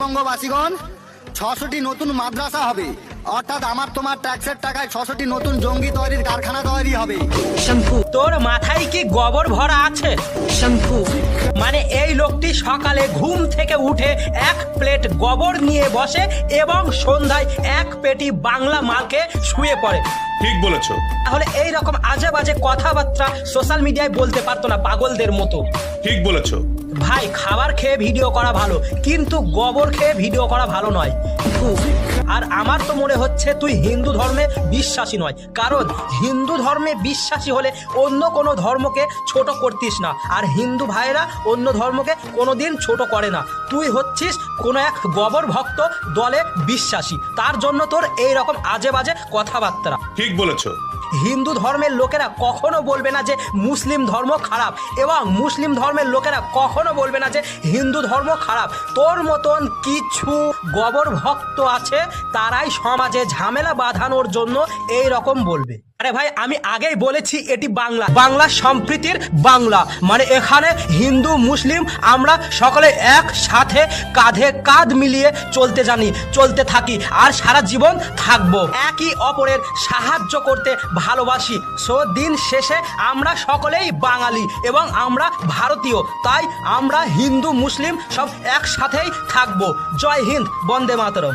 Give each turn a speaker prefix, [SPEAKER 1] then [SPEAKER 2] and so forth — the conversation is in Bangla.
[SPEAKER 1] পশ্চিমবঙ্গবাসীগণ ৬০০টি নতুন মাদ্রাসা হবে, অর্থাৎ আমার তোমার ট্যাক্সের টাকায় ৬০০টি নতুন জঙ্গি তৈরির কারখানা তৈরি হবে।
[SPEAKER 2] শ্যাম্পু, তোর মাথায় কি গোবর ভরা আছে? শ্যাম্পু মানে এই লোকটি সকালে ঘুম থেকে উঠে এক প্লেট গোবর নিয়ে বসে এবং সন্ধ্যায় এক পেটি বাংলা মালকে শুয়ে পড়ে।
[SPEAKER 3] ঠিক বলেছো।
[SPEAKER 2] তাহলে এই রকম আজে বাজে কথাবার্তা সোশ্যাল মিডিয়ায় বলতে পারতো না পাগলদের মতো।
[SPEAKER 3] ঠিক বলেছো।
[SPEAKER 2] ভাই, খাবার খেয়ে ভিডিও করা ভালো, কিন্তু গোবর খেয়ে ভিডিও করা ভালো নয়। আর আমার তো মনে হচ্ছে তুই হিন্দু ধর্মে বিশ্বাসী নয়, কারণ হিন্দু ধর্মে বিশ্বাসী হলে অন্য কোনো ধর্মকে ছোট করতিস না, আর হিন্দু ভাইয়েরা অন্য ধর্মকে কোনোদিন ছোট করে না। তুই হচ্ছিস কোনো এক গোবর ভক্ত দলে বিশ্বাসী, তার জন্য তোর এই রকম আজে বাজে কথাবার্তা।
[SPEAKER 3] ঠিক বলেছো।
[SPEAKER 2] হিন্দু ধর্মের লোকেরা কখনো বলবে না যে মুসলিম ধর্ম খারাপ, এবং মুসলিম ধর্মের লোকেরা কখনো বলবে না যে হিন্দু ধর্ম খারাপ। তোর মতন কিছু গোবর ভক্ত আছে, তারাই সমাজে ঝামেলা বাঁধানোর জন্য এই রকম বলবে। আরে ভাই, আমি আগেই বলেছি এটি বাংলা, বাংলা সম্প্রীতির বাংলা, মানে এখানে হিন্দু মুসলিম আমরা সকলে একসাথে কাঁধে কাঁধ মিলিয়ে চলতে জানি, চলতে থাকি, আর সারা জীবন থাকবো। একই অপরের সাহায্য করতে ভালোবাসি। সো দিন শেষে আমরা সকলেই বাঙালি এবং আমরা ভারতীয়, তাই আমরা হিন্দু মুসলিম সব একসাথেই থাকবো। জয় হিন্দ, বন্দে মাতরম।